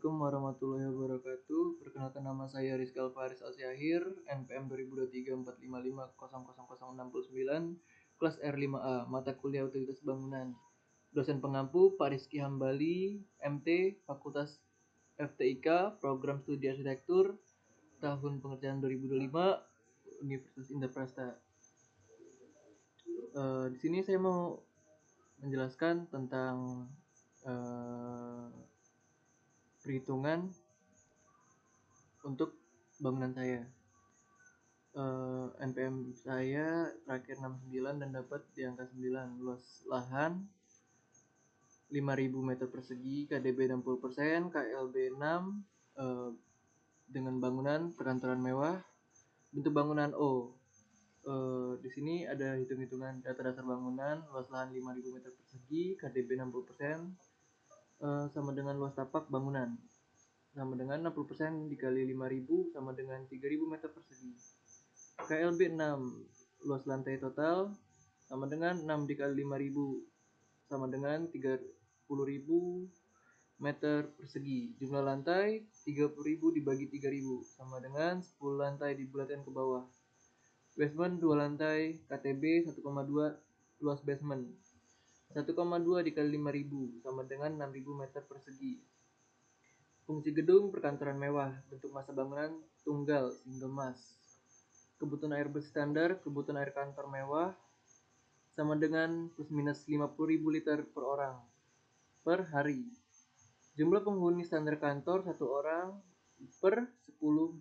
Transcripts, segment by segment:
Assalamualaikum warahmatullahi wabarakatuh. Perkenalkan, nama saya Rizky Alfaris Alsyahir, NPM 202345500069, kelas R5A, mata kuliah Utilitas Bangunan. Dosen pengampu Pak Rizky Hambali, MT, Fakultas FTIK, Program Studi Arsitektur, tahun pengerjaan 2025, Universitas Indraprasta. Di sini saya mau menjelaskan tentang perhitungan untuk bangunan saya. NPM saya terakhir 69 dan dapat di angka 9. Luas lahan 5000 meter persegi, KDB 60%, KLB 6, dengan bangunan perkantoran mewah. Bentuk bangunan O. Di sini ada hitung-hitungan data dasar bangunan. Luas lahan 5000 meter persegi, KDB 60%, sama dengan luas tapak bangunan, sama dengan 60% dikali 5000 sama dengan 3000 meter persegi. KLB 6, luas lantai total sama dengan 6 dikali 5000 sama dengan 30.000 meter persegi. Jumlah lantai 30.000 dibagi 3000 sama dengan 10 lantai dibulatkan ke bawah. Basement 2 lantai, KTB 1,2, luas basement 1,2 dikali 5000 sama dengan 6000 meter persegi. Fungsi gedung perkantoran mewah, bentuk massa bangunan tunggal single mass. Kebutuhan air bersih standar, kebutuhan air kantor mewah sama dengan plus minus 50.000 liter per orang per hari. Jumlah penghuni standar kantor 1 orang per 10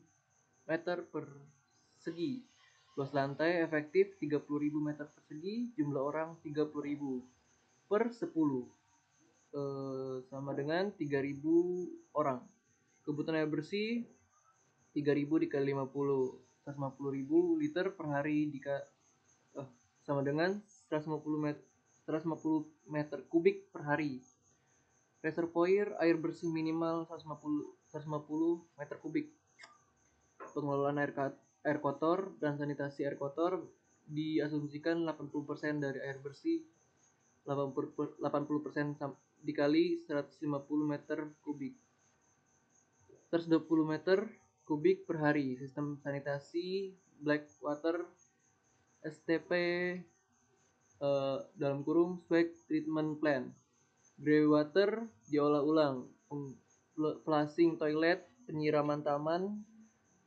meter persegi. Luas lantai efektif 30.000 meter persegi, jumlah orang 30.000 per 10, sama dengan 3.000 orang. Kebutuhan air bersih 3.000 dikali 50, 150.000 liter per hari, sama dengan 150 meter kubik per hari. Reservoir air bersih minimal 150 meter kubik. Pengelolaan air kotor dan sanitasi air kotor diasumsikan 80% dari air bersih, 80% dikali 150 meter kubik, 120 meter kubik per hari. Sistem sanitasi black water STP, dalam kurung swag treatment plant. Grey water diolah ulang. Flushing toilet, penyiraman taman.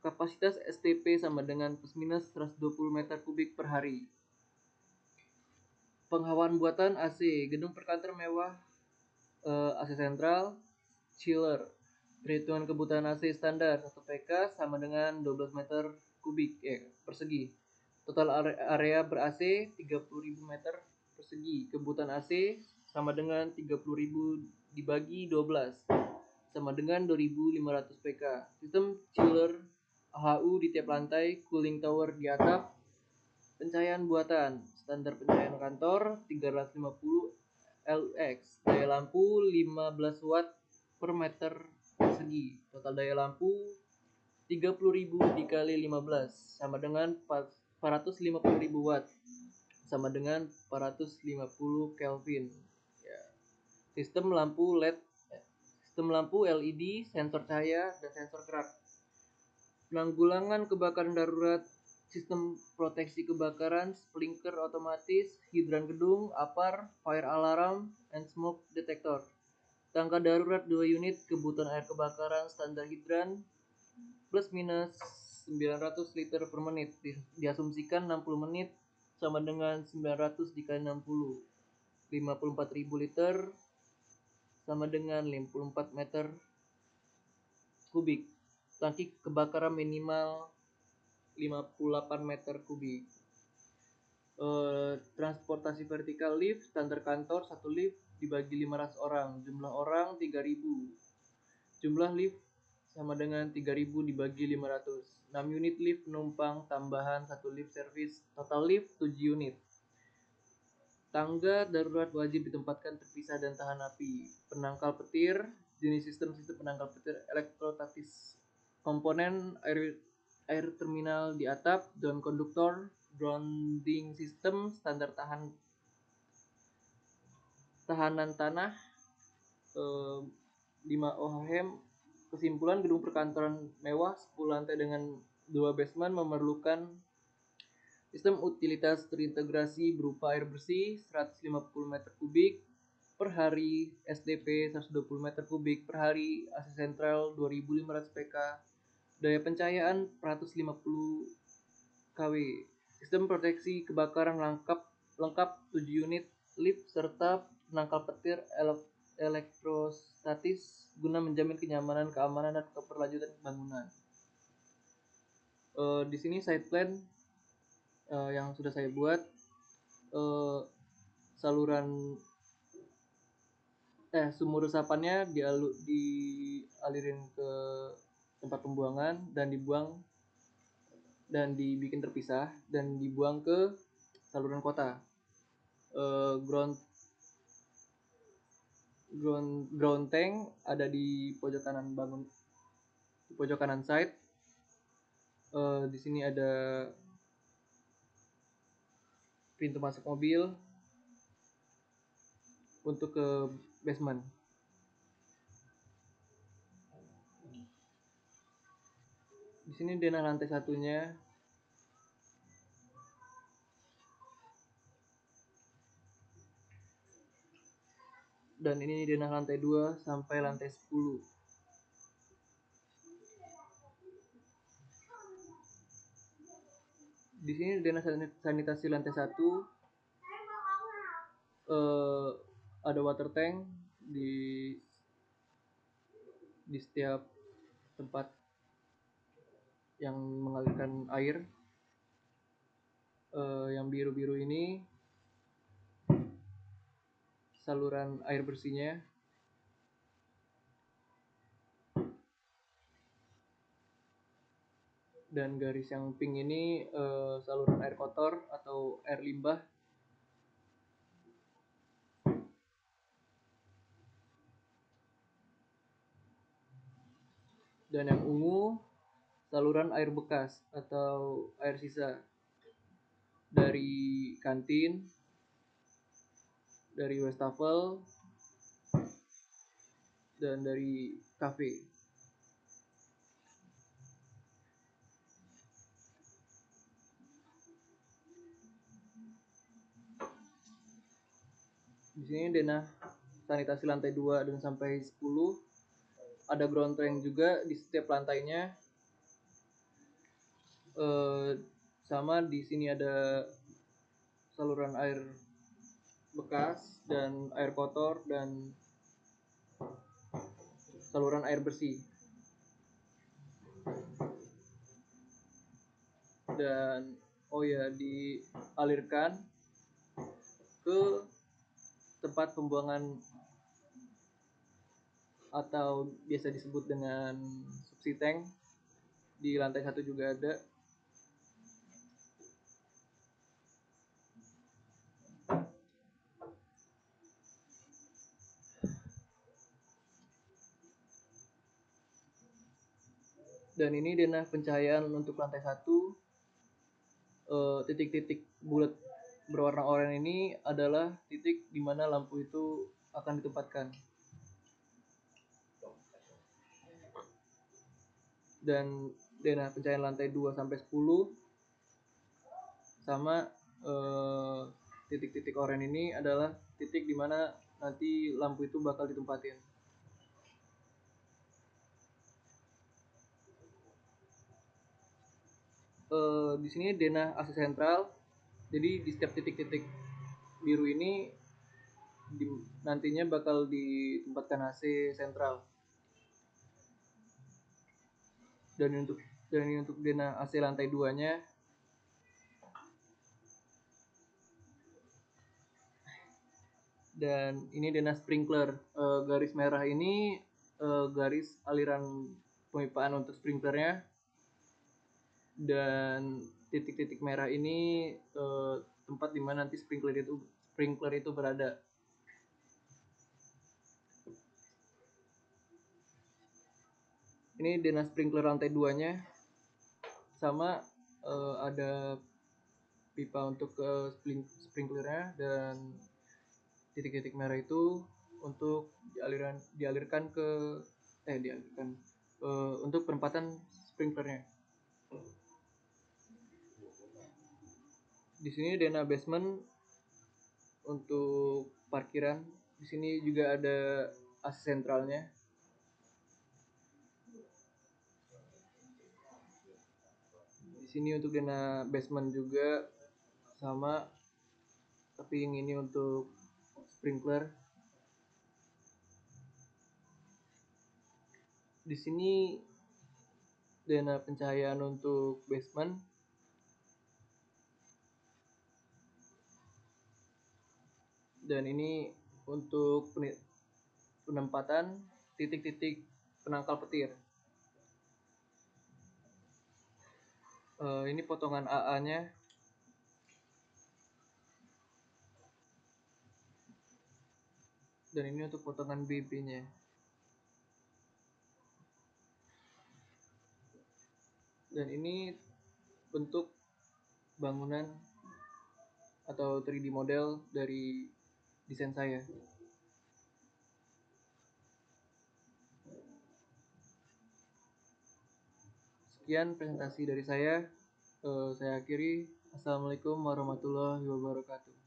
Kapasitas STP sama dengan plus minus 120 meter kubik per hari. Penghawaan buatan AC, gedung perkantor mewah, AC sentral, chiller. Perhitungan kebutuhan AC standar 1 PK sama dengan 12 meter kubik persegi. Total area ber-AC 30.000 meter persegi. Kebutuhan AC sama dengan 30.000 dibagi 12 sama dengan 2.500 PK. Sistem chiller HU di tiap lantai, cooling tower di atap. Pencahayaan buatan, standar pencahayaan kantor 350 lux, daya lampu 15 watt per meter persegi. Total daya lampu 30.000 dikali 15 sama dengan 450.000 watt, sama dengan 450 Kelvin. Sistem lampu LED, sistem lampu LED, sensor cahaya dan sensor gerak. Penanggulangan kebakaran darurat, sistem proteksi kebakaran, sprinkler otomatis, hidran gedung, APAR, fire alarm, and smoke detector. Tangga darurat 2 unit, kebutuhan air kebakaran standar hidran plus minus 900 liter per menit. Diasumsikan 60 menit sama dengan 900 dikali 60, 54.000 liter sama dengan 54 meter kubik. Tangki kebakaran minimal 58 meter kubik. Transportasi vertikal lift, standar kantor 1 lift dibagi 500 orang, jumlah orang 3000. Jumlah lift sama dengan 3000 dibagi 500. 6 unit lift penumpang tambahan 1 lift service, total lift 7 unit. Tangga darurat wajib ditempatkan terpisah dan tahan api. Penangkal petir, jenis sistem penangkal petir elektrostatis. Komponen air terminal di atap, down konduktor, grounding system, standar tahanan tanah 5 ohm, kesimpulan, gedung perkantoran mewah 10 lantai dengan 2 basement memerlukan sistem utilitas terintegrasi berupa air bersih 150 meter kubik per hari, SDP 120 meter kubik per hari, AC sentral 2500 PK, daya pencahayaan 450 kW, sistem proteksi kebakaran lengkap 7 unit, lift serta penangkal petir elektrostatis guna menjamin kenyamanan, keamanan, dan keberlanjutan bangunan. Di sini site plan yang sudah saya buat, saluran sumur resapannya dialirin ke tempat pembuangan dan dibikin terpisah dan dibuang ke saluran kota. Ground tank ada di pojok kanan site. Di sini ada pintu masuk mobil untuk ke basement. Di sini denah lantai satunya. Dan ini denah lantai 2 sampai lantai 10. Di sini denah sanitasi lantai 1. Ada water tank di setiap tempat yang mengalirkan air. Yang biru-biru ini saluran air bersihnya, dan garis yang pink ini saluran air kotor atau air limbah. Dan yang ungu saluran air bekas atau air sisa dari kantin, dari wastafel, dan dari kafe. Di sini denah sanitasi lantai 2 dan sampai 10. Ada ground tank juga di setiap lantainya. Sama di sini ada saluran air bekas dan air kotor dan saluran air bersih. Dan dialirkan ke tempat pembuangan atau biasa disebut dengan suksi tank. Di lantai 1 juga ada. Dan ini denah pencahayaan untuk lantai 1. Titik-titik bulat berwarna oranye ini adalah titik di mana lampu itu akan ditempatkan. Dan denah pencahayaan lantai 2 sampai 10 sama, titik-titik oranye ini adalah titik di mana nanti lampu itu bakal ditempatin. Di sini denah AC sentral. Jadi di setiap titik-titik biru ini nantinya bakal ditempatkan AC sentral. Dan ini untuk denah AC lantai 2-nya. Dan ini denah sprinkler. Garis merah ini garis aliran pemipaan untuk sprinklernya. Dan titik-titik merah ini tempat di mana nanti sprinkler itu berada. Ini denah sprinkler lantai 2-nya. Sama ada pipa untuk sprinklernya, dan titik-titik merah itu untuk dialirkan untuk penempatan sprinklernya. Di sini dana basement untuk parkiran. Di sini juga ada AC sentralnya. Di sini untuk dana basement juga sama, tapi yang ini untuk sprinkler. Di sini dana pencahayaan untuk basement. Dan ini untuk penempatan titik-titik penangkal petir. Ini potongan AA-nya. Dan ini untuk potongan BB-nya. Dan ini bentuk bangunan atau 3D model dari desain saya. Sekian presentasi dari saya. Saya akhiri. Assalamualaikum warahmatullahi wabarakatuh.